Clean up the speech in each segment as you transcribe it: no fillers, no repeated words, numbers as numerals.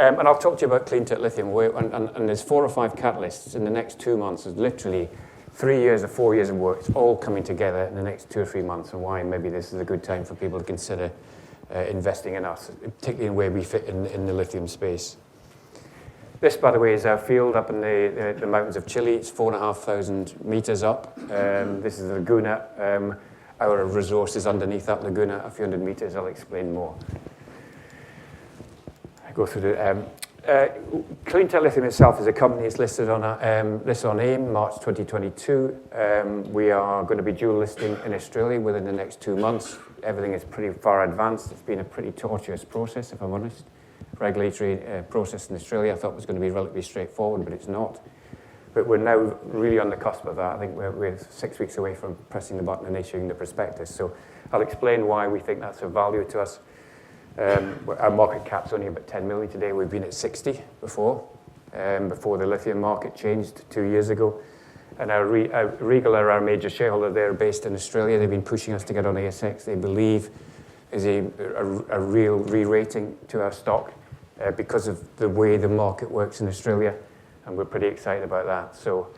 And I'll talk to you about CleanTech Lithium. And there's 4 or 5 catalysts in the next 2 months. There's literally 3 years or 4 years of work. It's all coming together in the next 2 or 3 months, and why maybe this is a good time for people to consider investing in us, particularly in where we fit in the lithium space. This, by the way, is our field up in the mountains of Chile. It's 4,500 meters up. This is the Laguna. Our resource is underneath that Laguna, a few hundred meters. I'll explain more. I go through the... CleanTech Lithium itself is a company. It's listed on AIM, March 2022. We are going to be dual listing in Australia within the next 2 months. Everything is pretty far advanced. It's been a pretty tortuous process, if I'm honest. Regulatory process in Australia I thought was going to be relatively straightforward, but it's not. But we're now really on the cusp of that. I think we're 6 weeks away from pressing the button and issuing the prospectus. So I'll explain why we think that's of value to us. Our market cap's only about 10 million today. We've been at 60 before the lithium market changed 2 years ago. And Regal are our major shareholder. They're based in Australia. They've been pushing us to get on ASX. They believe is a real re-rating to our stock because of the way the market works in Australia, and we're pretty excited about that. So,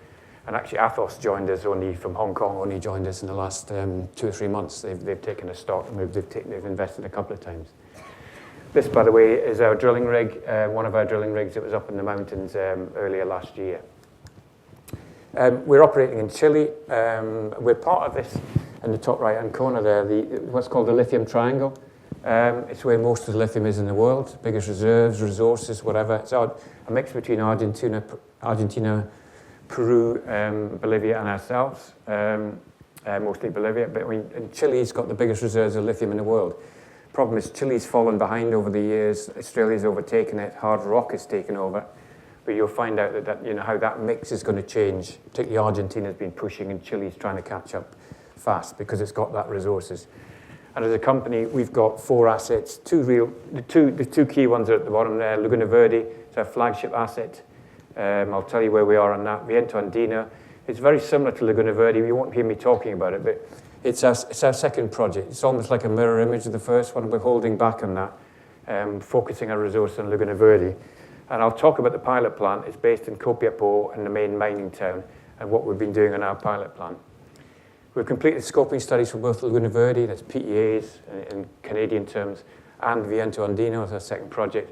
and actually Athos joined us only from Hong Kong, only joined us in the last 2 or 3 months. They've taken a stock and they've invested a couple of times. This, by the way, is our drilling rig, one of our drilling rigs that was up in the mountains earlier last year. We're operating in Chile. We're part of this in the top right-hand corner there, what's called the Lithium Triangle. It's where most of the lithium is in the world, biggest reserves, resources, whatever. It's a mix between Argentina, Peru, Bolivia, and ourselves, mostly Bolivia. But I mean, Chile's got the biggest reserves of lithium in the world. Problem is Chile's fallen behind over the years. Australia's overtaken it. Hard rock has taken over. But you'll find out that how that mix is going to change. Particularly Argentina's been pushing, and Chile's trying to catch up fast because it's got that resources. And as a company, we've got 4 assets. The two key ones are at the bottom there. Laguna Verde, it's our flagship asset. I'll tell you where we are on that. Viento Andino. It's very similar to Laguna Verde. You won't hear me talking about it, but it's our second project. It's almost like a mirror image of the first one. We're holding back on that, focusing our resource on Laguna Verde. And I'll talk about the pilot plant. It's based in Copiapó, in the main mining town, and what we've been doing on our pilot plant. We've completed scoping studies for both Laguna Verde, that's PEAs in Canadian terms, and Viento Andino as our second project.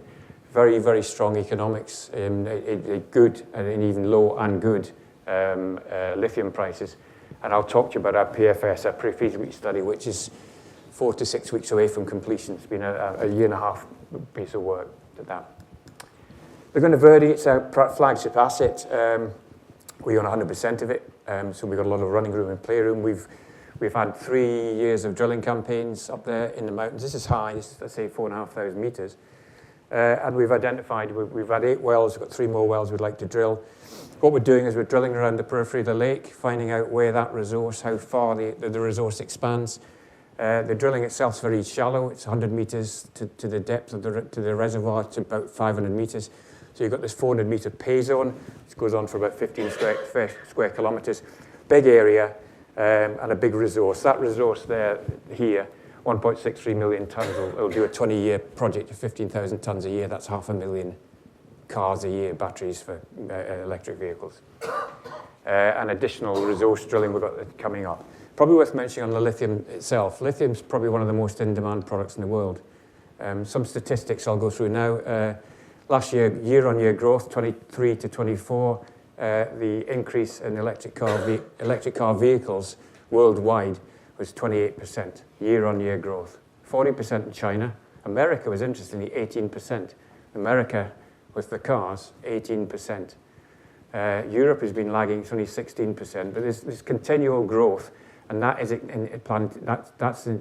Very, very strong economics, a good and even low and good lithium prices. And I'll talk to you about our PFS, our pre-feasibility study, which is 4 to 6 weeks away from completion. It's been a year and a half piece of work to that. Laguna Verde, it's our flagship asset. We own 100% of it, so we've got a lot of running room and playroom. We've had 3 years of drilling campaigns up there in the mountains. This is high, this is, let's say, 4,500 meters. And we've identified, we've had 8 wells, we've got 3 more wells we'd like to drill. What we're doing is we're drilling around the periphery of the lake, finding out where that resource, how far the resource expands. The drilling itself is very shallow. It's 100 meters to the depth of the reservoir, to about 500 meters. So you've got this 400-meter pay zone, which goes on for about 15 square kilometers. Big area and a big resource. That resource here, 1.63 million tons, will do a 20-year project of 15,000 tons a year. That's 500,000 cars a year, batteries for electric vehicles. And additional resource drilling we've got coming up. Probably worth mentioning on the lithium itself. Lithium's probably one of the most in-demand products in the world. Some statistics I'll go through now. Last year-on-year growth, 23 to 24, the increase in electric car vehicles worldwide was 28%, year-on-year growth. 40% in China. America was interestingly 18%. America, with the cars, 18%. Europe has been lagging, it's only 16%, but there's continual growth, and that's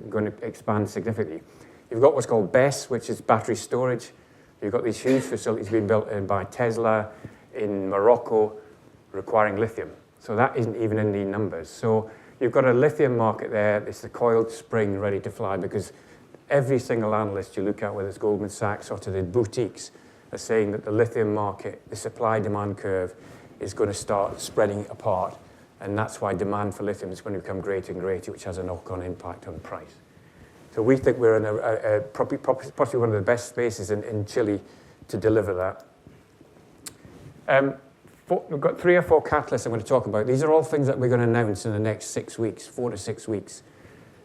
going to expand significantly. You've got what's called BESS, which is battery storage. You've got these huge facilities being built by Tesla in Morocco requiring lithium. So that isn't even in the numbers. So you've got a lithium market there. It's the coiled spring ready to fly, because every single analyst you look at, whether it's Goldman Sachs or to the boutiques, are saying that the lithium market, the supply-demand curve, is going to start spreading apart. And that's why demand for lithium is going to become greater and greater, which has a knock-on impact on price. So we think we're in possibly one of the best spaces in Chile to deliver that. We've got 3 or 4 catalysts I'm going to talk about. These are all things that we're going to announce in the next 6 weeks, 4 to 6 weeks.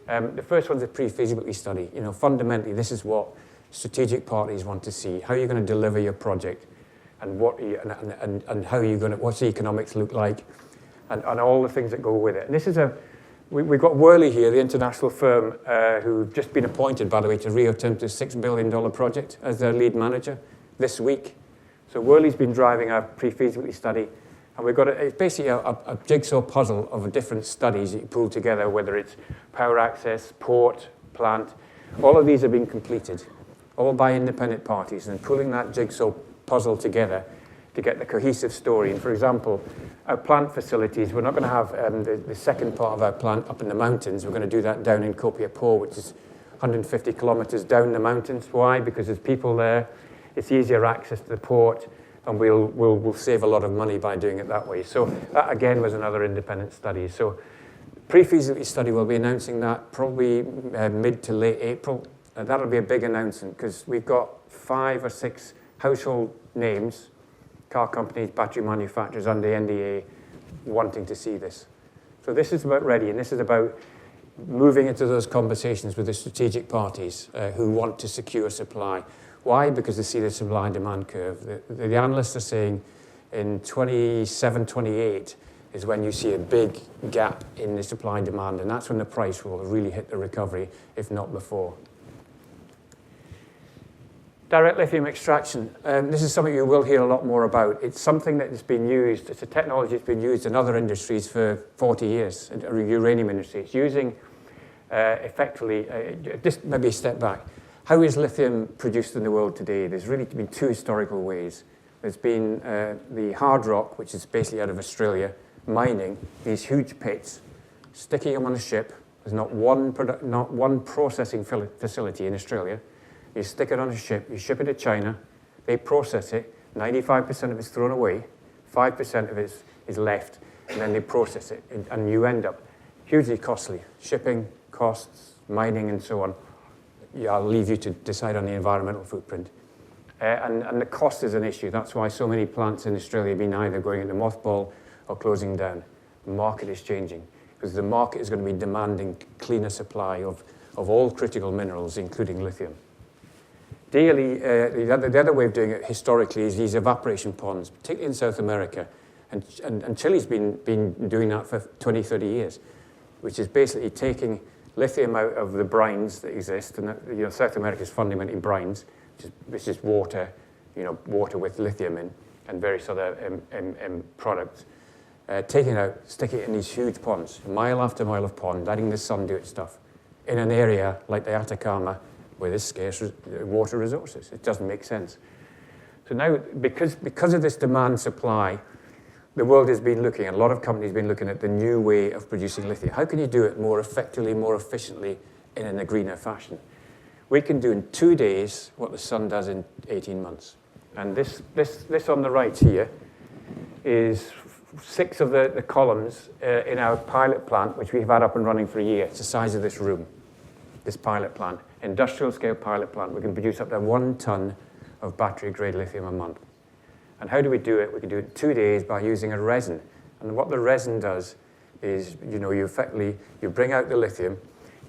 The first one's a pre-feasibility study. Fundamentally, this is what strategic parties want to see. How are you going to deliver your project, and and how are you going to, what's the economics look like, and all the things that go with it. And this is we've got Worley here, the international firm, who've just been appointed, by the way, to Rio Tinto's $6 billion project as their lead manager this week. So Worley's been driving our pre-feasibility study, and we've got it's basically a jigsaw puzzle of different studies that you pull together, whether it's power access, port, plant. All of these have been completed, all by independent parties, and pulling that jigsaw puzzle together to get the cohesive story. And for example, our plant facilities, we're not going to have the second part of our plant up in the mountains. We're going to do that down in Copiapó, which is 150 kilometers down the mountains. Why? Because there's people there. It's easier access to the port, and we'll save a lot of money by doing it that way. So that, again, was another independent study. So pre-feasibility study, we'll be announcing that probably mid to late April. That'll be a big announcement because we've got 5 or 6 household names, car companies, battery manufacturers under NDA wanting to see this. So this is about ready, and this is about moving into those conversations with the strategic parties who want to secure supply. Why? Because they see the supply and demand curve. The analysts are saying in 27, 28 is when you see a big gap in the supply and demand, and that's when the price will really hit the recovery, if not before. Direct lithium extraction. This is something you will hear a lot more about. It's something that has been used, it's a technology that's been used in other industries for 40 years, the uranium industry. It's using, effectively, just maybe a step back. How is lithium produced in the world today? There's really been 2 historical ways. There's been the hard rock, which is basically out of Australia, mining these huge pits, sticking them on a ship. There's not one processing facility in Australia. You stick it on a ship, you ship it to China, they process it, 95% of it's thrown away, 5% of it is left, and then they process it, and you end up hugely costly. Shipping, costs, mining, and so on. Yeah, I'll leave you to decide on the environmental footprint. And the cost is an issue. That's why so many plants in Australia have been either going into mothball or closing down. The market is changing because the market is going to be demanding cleaner supply of all critical minerals, including lithium. DLE, the other way of doing it historically is these evaporation ponds, particularly in South America. And Chile's been doing that for 20, 30 years, which is basically taking lithium out of the brines that exist. And South America is fundamentally brines, which is water, water with lithium in, and various other products. Taking it out, sticking it in these huge ponds, mile after mile of pond, letting the sun do its stuff, in an area like the Atacama, where there's scarce water resources. It doesn't make sense. So now, because of this demand supply, the world has been looking, and a lot of companies have been looking at the new way of producing lithium. How can you do it more effectively, more efficiently, in a greener fashion? We can do in 2 days what the sun does in 18 months. And this on the right here is 6 of the columns in our pilot plant, which we've had up and running for a year. It's the size of this room, this pilot plant. Industrial scale pilot plant. We can produce up to 1 ton of battery grade lithium a month. And how do we do it? We can do it in 2 days by using a resin. And what the resin does is, you bring out the lithium,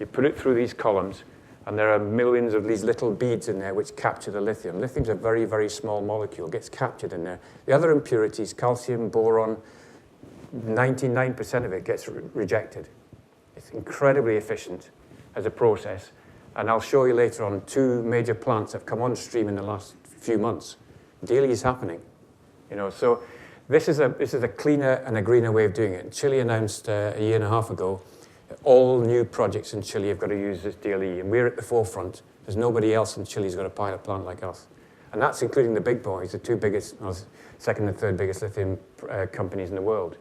you put it through these columns, and there are millions of these little beads in there which capture the lithium. Lithium's a very, very small molecule, gets captured in there. The other impurities, calcium, boron, 99% of it gets rejected. It's incredibly efficient as a process. And I'll show you later on 2 major plants have come on stream in the last few months. DLE is happening. So this is a cleaner and a greener way of doing it. Chile announced a year and a half ago that all new projects in Chile have got to use this DLE, and we're at the forefront. There's nobody else in Chile who's got a pilot plant like us. And that's including the big boys, the 2 biggest, second and third biggest lithium companies in the world.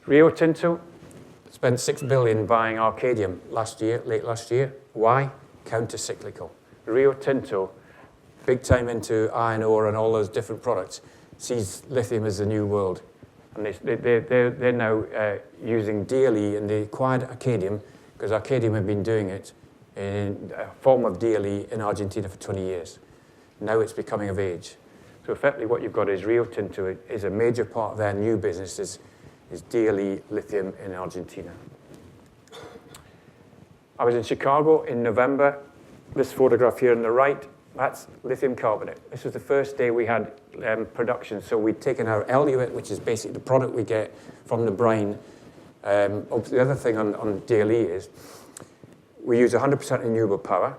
Rio Tinto spent $6 billion buying Arcadium late last year. Why? Counter-cyclical. Rio Tinto, big time into iron ore and all those different products, sees lithium as the new world. And they're now using DLE, and they acquired Arcadium because Arcadium have been doing it in a form of DLE in Argentina for 20 years. Now it's becoming of age. So effectively what you've got is Rio Tinto is a major part of their new business is DLE Lithium in Argentina. I was in Chicago in November. This photograph here on the right, that's lithium carbonate. This was the first day we had production. So we'd taken our eluate, which is basically the product we get from the brine. The other thing on DLE is we use 100% renewable power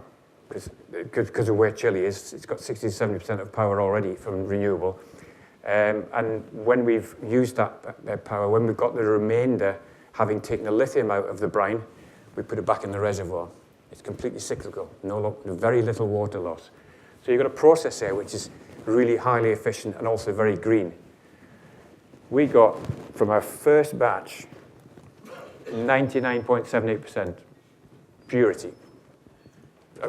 because of where Chile is. It's got 60 to 70% of power already from renewable. And when we've used that power, when we've got the remainder, having taken the lithium out of the brine, we put it back in the reservoir. It's completely cyclical, very little water loss. So you've got a process there which is really highly efficient and also very green. We got, from our first batch, 99.78% purity.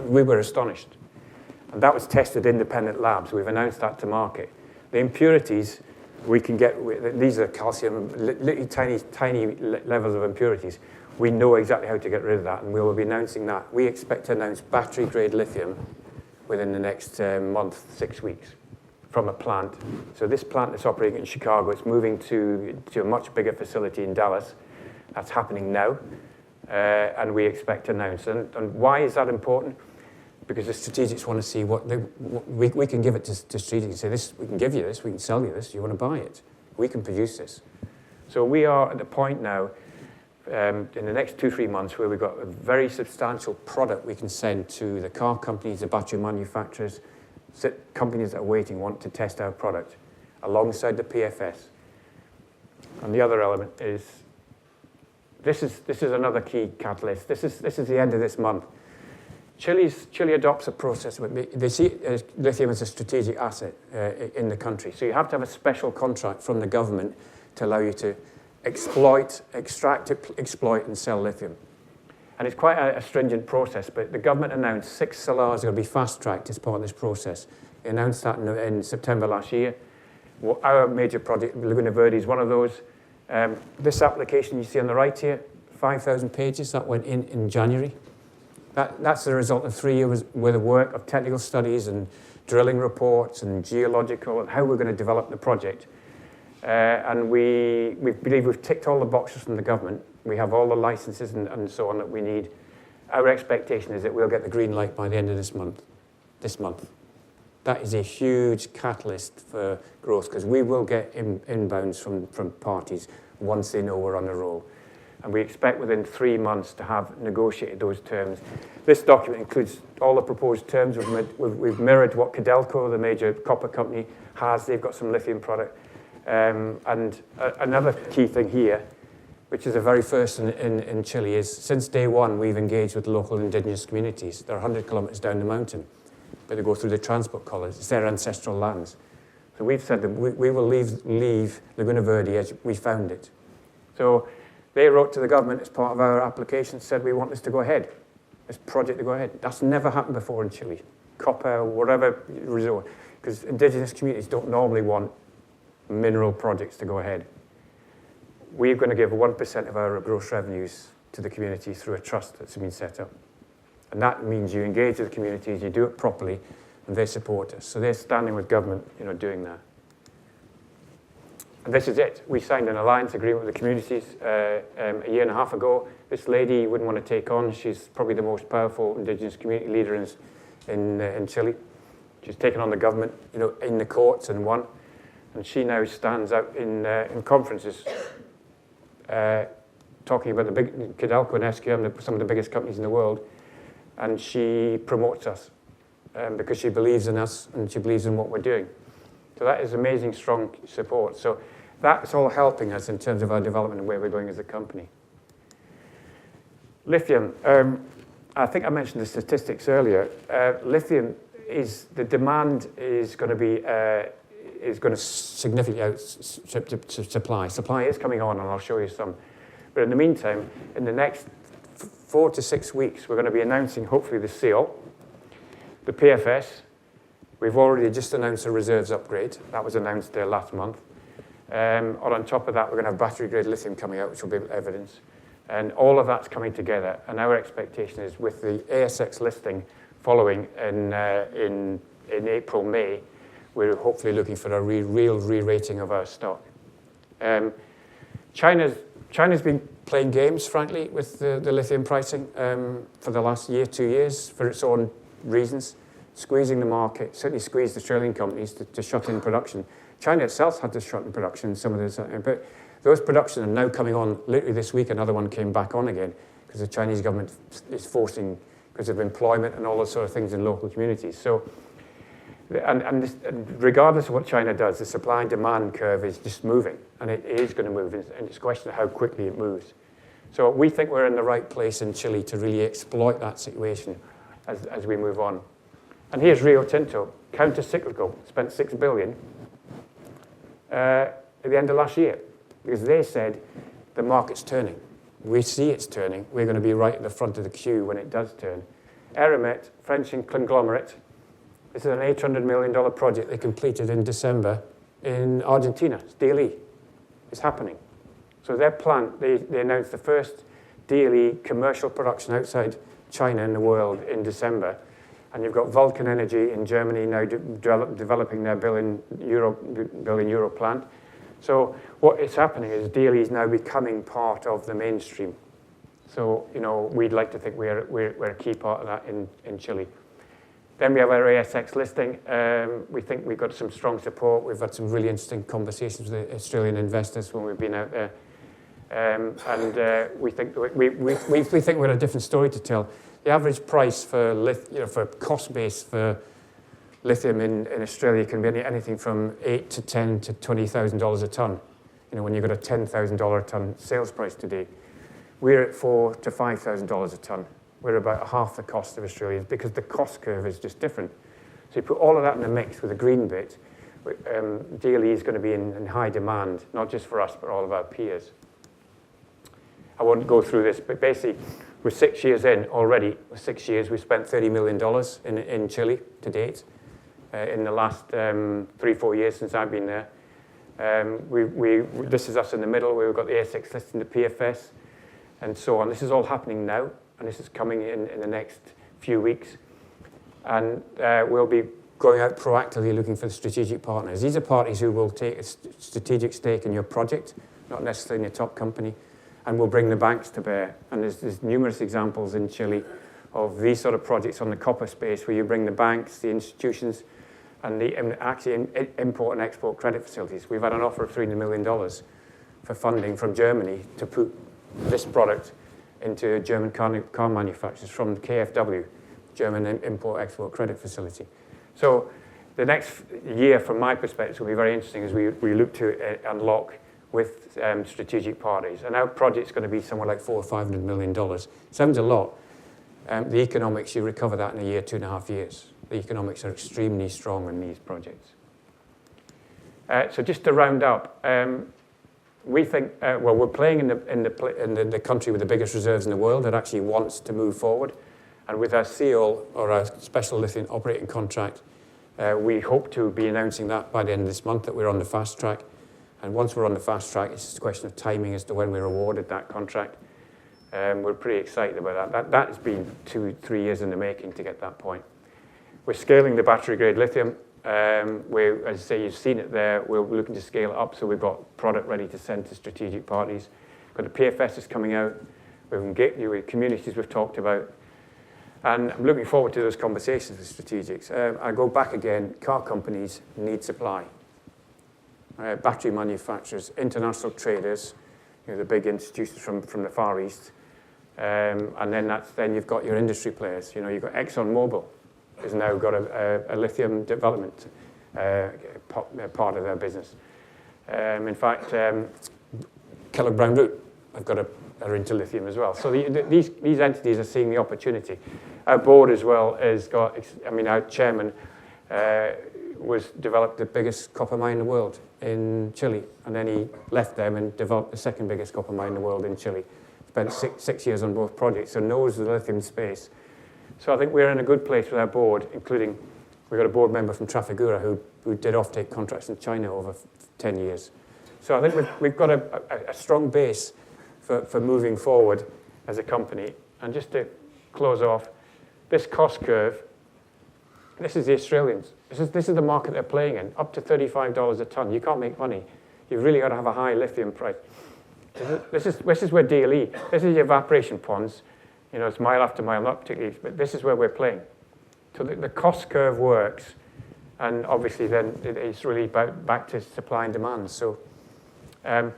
We were astonished. And that was tested in independent labs. We've announced that to market. The impurities we can get, these are calcium, tiny levels of impurities. We know exactly how to get rid of that, and we will be announcing that. We expect to announce battery-grade lithium within the next month, 6 weeks, from a plant. So this plant that's operating in Chicago, it's moving to a much bigger facility in Dallas. That's happening now, and we expect to announce. And why is that important? Because the strategics want to see we can give it to strategics and say, this, we can give you this, we can sell you this, you want to buy it. We can produce this. So we are at the point now, in the next 2-3 months, where we've got a very substantial product we can send to the car companies, the battery manufacturers, companies that are waiting, want to test our product, alongside the PFS. And the other element is, this is another key catalyst. This is the end of this month. Chile adopts a process. They see lithium as a strategic asset in the country. So you have to have a special contract from the government to allow you to extract, exploit, and sell lithium. And it's quite a stringent process, but the government announced 6 salars are going to be fast-tracked as part of this process. They announced that in September last year. Our major project, Laguna Verde, is one of those. This application you see on the right here, 5,000 pages, that went in January. That's the result of 3 years worth of work of technical studies and drilling reports and geological and how we're going to develop the project. And we believe we've ticked all the boxes from the government. We have all the licenses and so on that we need. Our expectation is that we'll get the green light by the end of this month. That is a huge catalyst for growth because we will get inbounds from parties once they know we're on the roll. And we expect within 3 months to have negotiated those terms. This document includes all the proposed terms. We've mirrored what Codelco, the major copper company, has. They've got some lithium product. And another key thing here, which is the very first in Chile, is since day one, we've engaged with local indigenous communities. They're 100 kilometers down the mountain, but they go through the transport collars. It's their ancestral lands. So we've said that we will leave Laguna Verde as we found it. So they wrote to the government as part of our application, said we want this to go ahead, this project to go ahead. That's never happened before in Chile. Copper, whatever resource, because indigenous communities don't normally want mineral projects to go ahead. We're going to give 1% of our gross revenues to the community through a trust that's been set up. And that means you engage with the communities, you do it properly, and they support us. So they're standing with government, doing that. And this is it. We signed an alliance agreement with the communities a year and a half ago. This lady you wouldn't want to take on. She's probably the most powerful indigenous community leader in Chile. She's taken on the government, in the courts and won. And she now stands out in conferences talking about the big Codelco and SQM, some of the biggest companies in the world. And she promotes us because she believes in us and she believes in what we're doing. So that is amazing, strong support. So that's all helping us in terms of our development and where we're going as a company. Lithium. I think I mentioned the statistics earlier. Lithium the demand is going to significantly outstrip supply. Supply is coming on, and I'll show you some. But in the meantime, in the next 4 to 6 weeks, we're going to be announcing, hopefully, the seal, the PFS. We've already just announced a reserves upgrade. That was announced last month. On top of that, we're going to have battery-grade lithium coming out, which will be evidence. And all of that's coming together. And our expectation is with the ASX listing following in in April, May, we're hopefully looking for a real re-rating of our stock. China's been playing games, frankly, with the lithium pricing for the last year, 2 years, for its own reasons, squeezing the market, certainly squeezed Australian companies to shut in production. China itself had to shut in production, some of this, but those production are now coming on. Literally this week, another one came back on again because the Chinese government is forcing, because of employment and all those sort of things in local communities. So, and regardless of what China does, the supply and demand curve is just moving, and it is going to move, and it's a question of how quickly it moves. So we think we're in the right place in Chile to really exploit that situation as we move on. And here's Rio Tinto, counter-cyclical, spent $6 billion at the end of last year, because they said the market's turning. We see it's turning. We're going to be right at the front of the queue when it does turn. Eramet, French conglomerate, this is an $800 million project they completed in December in Argentina. It's DLE. It's happening. So their plant, they announced the first DLE commercial production outside China in the world in December. And you've got Vulcan Energy in Germany now developing their billion euro plant. So what is happening is DLE is now becoming part of the mainstream. So, you know, we'd like to think we're a key part of that in Chile. Then we have our ASX listing. We think we've got some strong support. We've had some really interesting conversations with the Australian investors when we've been out there. We think we think we've got a different story to tell. The average price for for cost base for lithium in Australia can be anything from $8,000 to $10,000 to $20,000 a ton. You know, when you've got a $10,000 a ton sales price today, we're at $4,000 to $5,000 a ton. We're about half the cost of Australia because the cost curve is just different. So you put all of that in the mix with the green bit, DLE is going to be in high demand, not just for us, but all of our peers. I won't go through this, but basically, we're 6 years in already. 6 years, we've spent $30 million in Chile to date. In the last 3-4 years since I've been there. This is us in the middle. We've got the ASX listing, the PFS, and so on. This is all happening now, and this is coming in the next few weeks. And we'll be going out proactively looking for strategic partners. These are parties who will take a strategic stake in your project, not necessarily in your top company, and will bring the banks to bear. And there's numerous examples in Chile of these sort of projects on the copper space where you bring the banks, the institutions, and actually import and export credit facilities. We've had an offer of $300 million for funding from Germany to put this product into German car manufacturers from KfW, German Import-Export Credit Facility. So the next year, from my perspective, will be very interesting as we look to unlock with strategic parties. And our project's going to be somewhere like $400 or $500 million. Sounds a lot. The economics, you recover that in a year, 2.5 years. The economics are extremely strong in these projects. So just to round up, we think, well, we're playing in the country with the biggest reserves in the world that actually wants to move forward. And with our SEAL, or our Special Lithium Operating Contract, we hope to be announcing that by the end of this month, that we're on the fast track. And once we're on the fast track, it's just a question of timing as to when we're awarded that contract. We're pretty excited about that. That has been 2-3 years in the making to get that point. We're scaling the battery-grade lithium. As I say, you've seen it there. We're looking to scale it up, so we've got product ready to send to strategic parties. Got the PFS is coming out. We can get you with communities we've talked about. And I'm looking forward to those conversations with strategics. I go back again. Car companies need supply. Battery manufacturers, international traders, the big institutions from the Far East. And then you've got your industry players. You've got ExxonMobil has now got a lithium development part of their business. In fact, Kellogg Brown Root are into lithium as well. So these entities are seeing the opportunity. Our board as well has got, our chairman developed the biggest copper mine in the world in Chile, and then he left them and developed the second biggest copper mine in the world in Chile. Spent six years on both projects, so knows the lithium space. So I think we're in a good place with our board, including we've got a board member from Trafigura who did offtake contracts in China over 10 years. So I think we've got a strong base for moving forward as a company. And just to close off, this cost curve, this is the Australians. This is the market they're playing in, up to $35 a ton. You can't make money. You've really got to have a high lithium price. This is where DLE, this is the evaporation ponds. You know, it's mile after mile, not particularly, but this is where we're playing. So the cost curve works, and obviously then it's really back to supply and demand. So I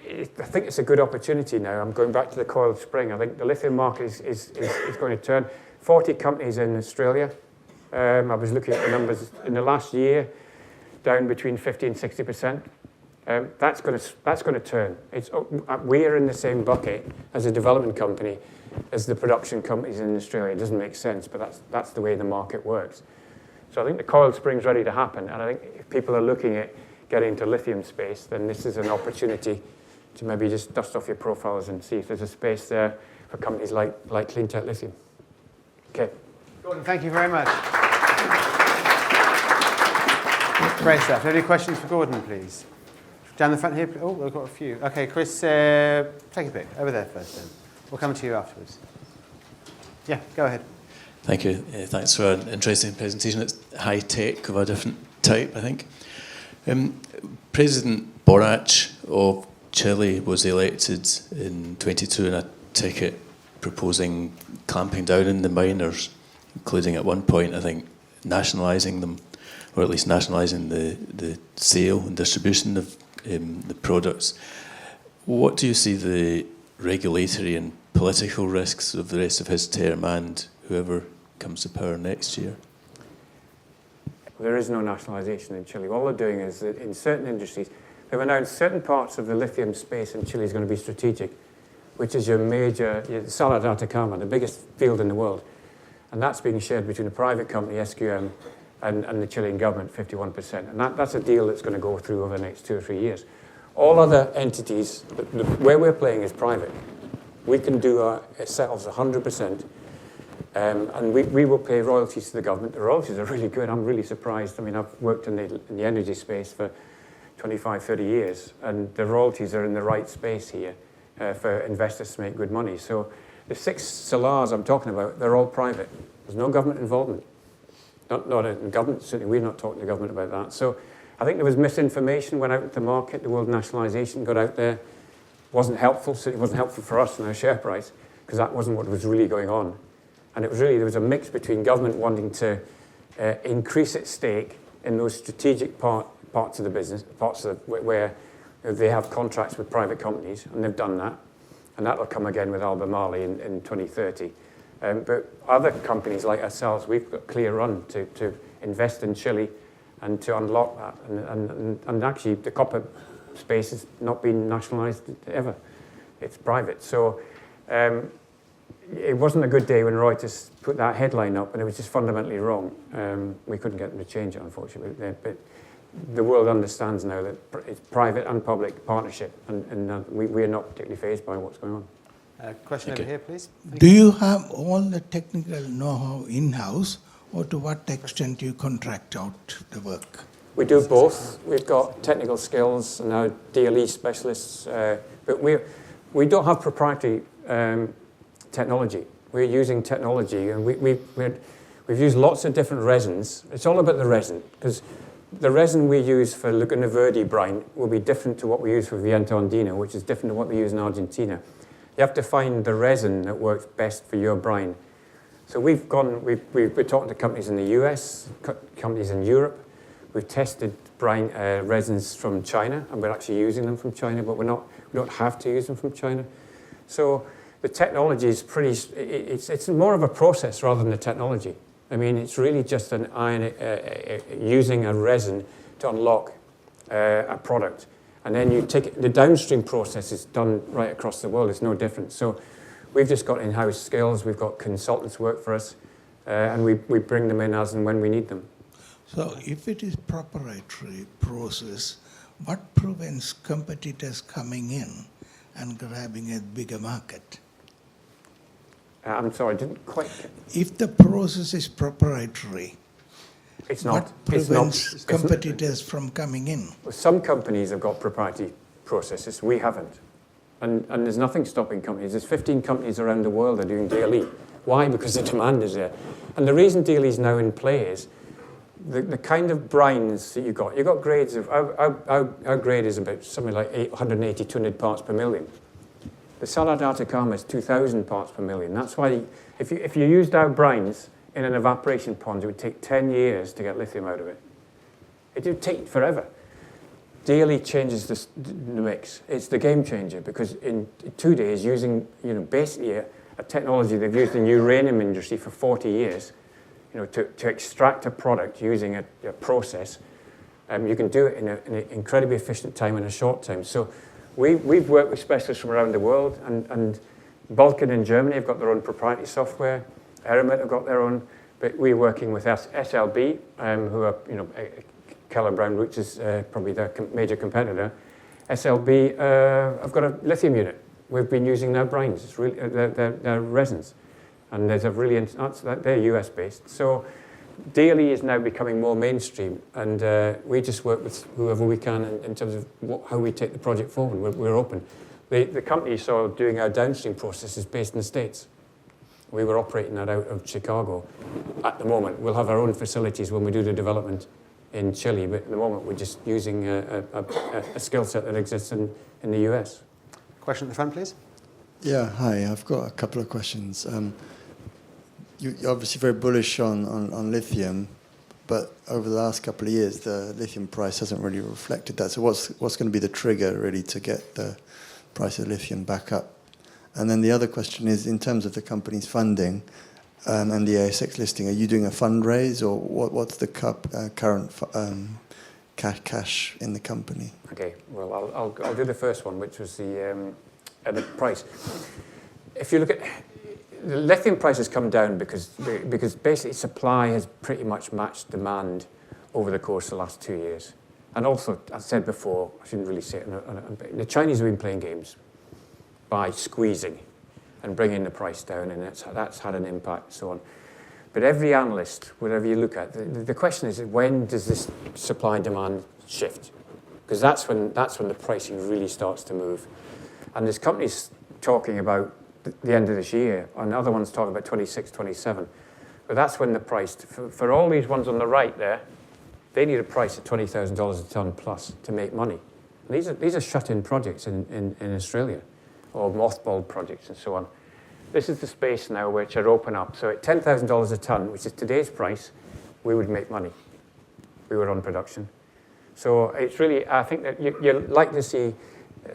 think it's a good opportunity now. I'm going back to the coiled spring. I think the lithium market is going to turn. 40 companies in Australia. I was looking at the numbers in the last year, down between 50 and 60%. That's going to turn. We are in the same bucket as a development company as the production companies in Australia. It doesn't make sense, but that's the way the market works. So I think the coiled spring's ready to happen, and I think if people are looking at getting into lithium space, then this is an opportunity to maybe just dust off your profiles and see if there's a space there for companies like CleanTech Lithium. Okay. Gordon, thank you very much. Great stuff. Any questions for Gordon, please? Down the front here. Oh, we've got a few. Okay, Chris, take a pick. Over there first then. We'll come to you afterwards. Yeah, go ahead. Thank you. Thanks for an interesting presentation. It's high tech of a different type, I think. President Boric of Chile was elected in 22 in a ticket proposing clamping down on the miners, including at one point, I think, nationalising them, or at least nationalising the sale and distribution of the products. What do you see the regulatory and political risks of the rest of his term and whoever comes to power next year? There is no nationalisation in Chile. All they're doing is that in certain industries, they've announced certain parts of the lithium space in Chile is going to be strategic, which is your major, Salar de Atacama, the biggest field in the world. And that's being shared between a private company, SQM, and the Chilean government, 51%. And that's a deal that's going to go through over the next 2 or 3 years. All other entities, where we're playing is private. We can do ourselves 100%, and we will pay royalties to the government. The royalties are really good. I'm really surprised. I mean, I've worked in the energy space for 25, 30 years, and the royalties are in the right space here for investors to make good money. So the 6 salars I'm talking about, they're all private. There's no government involvement. Not in government, certainly we're not talking to the government about that. So I think there was misinformation went out into the market. The world nationalisation got out there. Wasn't helpful. Certainly wasn't helpful for us and our share price, because that wasn't what was really going on. And it was really, there was a mix between government wanting to increase its stake in those strategic parts of the business, where they have contracts with private companies, and they've done that. And that will come again with Albemarle in 2030. But other companies like ourselves, we've got a clear run to invest in Chile and to unlock that. And actually, the copper space has not been nationalised ever. It's private. So it wasn't a good day when Reuters put that headline up, and it was just fundamentally wrong. We couldn't get them to change it, unfortunately. But the world understands now that it's private and public partnership, and we are not particularly fazed by what's going on. Question over here, please. Do you have all the technical know-how in-house, or to what extent do you contract out the work? We do both. We've got technical skills and now DLE specialists, but we don't have proprietary technology. We're using technology, and we've used lots of different resins. It's all about the resin, because the resin we use for Laguna Verde brine will be different to what we use for Viento Andino, which is different to what we use in Argentina. You have to find the resin that works best for your brine. So we're talking to companies in the US, companies in Europe. We've tested brine resins from China, and we're actually using them from China, but we don't have to use them from China. So the technology is it's more of a process rather than a technology. I mean, it's really just an iron, using a resin to unlock a product. And then you take it, the downstream process is done right across the world. It's no different. So we've just got in-house skills. We've got consultants work for us, and we bring them in as and when we need them. So if it is proprietary process, what prevents competitors coming in and grabbing a bigger market? I'm sorry, I didn't quite... If the process is proprietary, it's not. What prevents competitors from coming in? Well, some companies have got proprietary processes. We haven't. And there's nothing stopping companies. There's 15 companies around the world that are doing DLE. Why? Because the demand is there. And the reason DLE is now in play is the kind of brines that you've got grades of, our grade is about something like 180, 200 parts per million. The Salar Atacama is 2,000 parts per million. That's why if you used our brines in an evaporation pond, it would take 10 years to get lithium out of it. It would take forever. Daily changes the mix. It's the game changer because in 2 days, using basically a technology they've used in the uranium industry for 40 years, to extract a product using a process, you can do it in an incredibly efficient time in a short time. So we've worked with specialists from around the world, and Vulcan in Germany have got their own proprietary software. Eramet have got their own, but we're working with SLB, who are, Keller Brown Roots is probably their major competitor. SLB have got a lithium unit. We've been using their brines. It's really their resins, and there's a really they're US based. So daily is now becoming more mainstream, and we just work with whoever we can in terms of how we take the project forward. We're open. The company you saw doing our downstream process is based in the States. We were operating that out of Chicago. At the moment, we'll have our own facilities when we do the development in Chile, but at the moment we're just using a skill set that exists in the US. Question at the front, please. Yeah, hi. I've got a couple of questions. You're obviously very bullish on lithium, but over the last couple of years, the lithium price hasn't really reflected that. So what's going to be the trigger, really, to get the price of lithium back up? And then the other question is, in terms of the company's funding and the ASX listing, are you doing a fundraise, or what's the current cash in the company? Okay, well, I'll do the first one, which was the price. If you look at the lithium price has come down because basically supply has pretty much matched demand over the course of the last 2 years. And also, as I said before, I shouldn't really say it, the Chinese have been playing games by squeezing and bringing the price down, and that's had an impact and so on. But every analyst, whatever you look at, the question is, when does this supply and demand shift? Because that's when the pricing really starts to move. And there's companies talking about the end of this year, and other ones talking about 26, 27. But that's when the price, for all these ones on the right there, they need a price of $20,000 a tonne plus to make money. And these are shut-in projects in Australia, or mothballed projects and so on. This is the space now which are open up. So at $10,000 a tonne, which is today's price, we would make money. We were on production. So it's really, I think that you'd like to see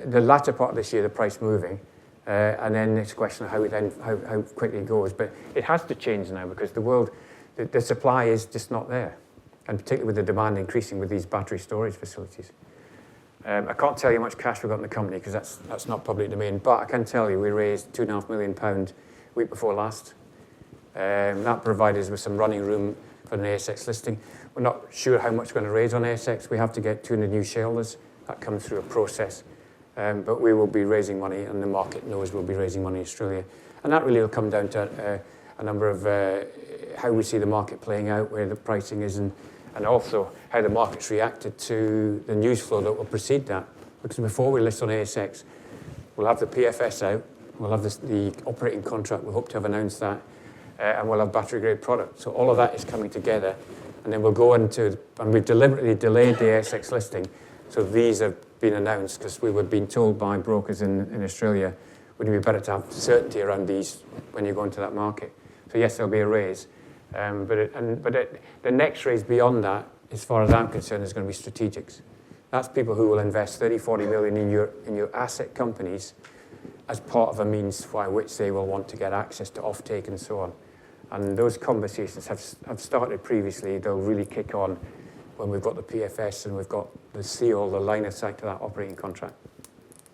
the latter part of this year, the price moving, and then it's a question of how quickly it goes. But it has to change now because the world, the supply is just not there, and particularly with the demand increasing with these battery storage facilities. I can't tell you how much cash we've got in the company because that's not public domain, but I can tell you we raised £2.5 million week before last. That provided us with some running room for an ASX listing. We're not sure how much we're going to raise on ASX. We have to get 200 new shareholders. That comes through a process. But we will be raising money, and the market knows we'll be raising money in Australia. And that really will come down to a number of how we see the market playing out, where the pricing is, and also how the market's reacted to the news flow that will precede that. Because before we list on ASX, we'll have the PFS out, we'll have the operating contract, we hope to have announced that, and we'll have battery-grade product. So all of that is coming together, and then we'll go into, and we've deliberately delayed the ASX listing, so these have been announced, because we were being told by brokers in Australia, would it be better to have certainty around these when you go into that market? So yes, there'll be a raise. The next raise beyond that, as far as I'm concerned, is going to be strategics. That's people who will invest 30, 40 million in your asset companies as part of a means by which they will want to get access to offtake and so on. And those conversations have started previously. They'll really kick on when we've got the PFS and we've got the seal, the line of sight to that operating contract.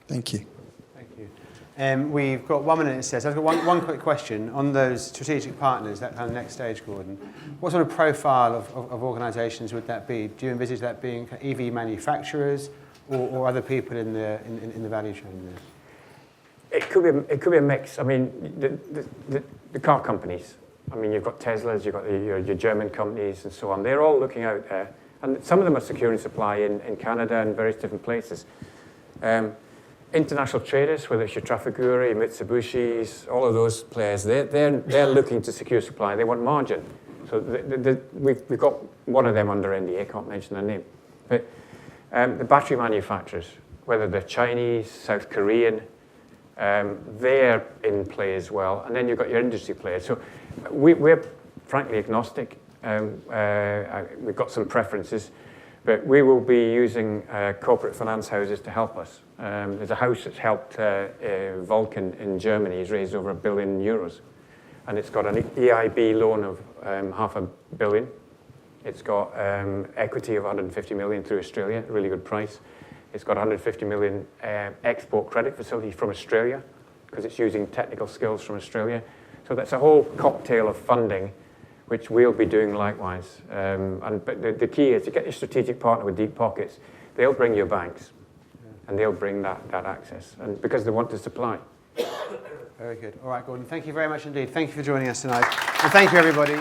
Thank you. Thank you. We've got 1 minute, it says. I've got one quick question on those strategic partners, that kind of next stage, Gordon. What sort of profile of organisations would that be? Do you envisage that being EV manufacturers or other people in the value chain there? It could be a mix. I mean, the car companies. I mean, you've got Teslas, you've got your German companies and so on. They're all looking out there. And some of them are securing supply in Canada and various different places. International traders, whether it's your Trafigura, Mitsubishis, all of those players, they're looking to secure supply. They want margin. So we've got one of them under NDA, can't mention their name. But the battery manufacturers, whether they're Chinese, South Korean, they're in play as well. And then you've got your industry players. So we're frankly agnostic. We've got some preferences, but we will be using corporate finance houses to help us. There's a house that's helped Vulcan in Germany. He's raised over €1 billion. And it's got an EIB loan of £500 million. It's got equity of 150 million through Australia, a really good price. It's got 150 million export credit facility from Australia, because it's using technical skills from Australia. So that's a whole cocktail of funding, which we'll be doing likewise. But the key is to get your strategic partner with deep pockets. They'll bring your banks, and they'll bring that access, and because they want to supply. Very good. All right, Gordon, thank you very much indeed. Thank you for joining us tonight. And thank you, everybody.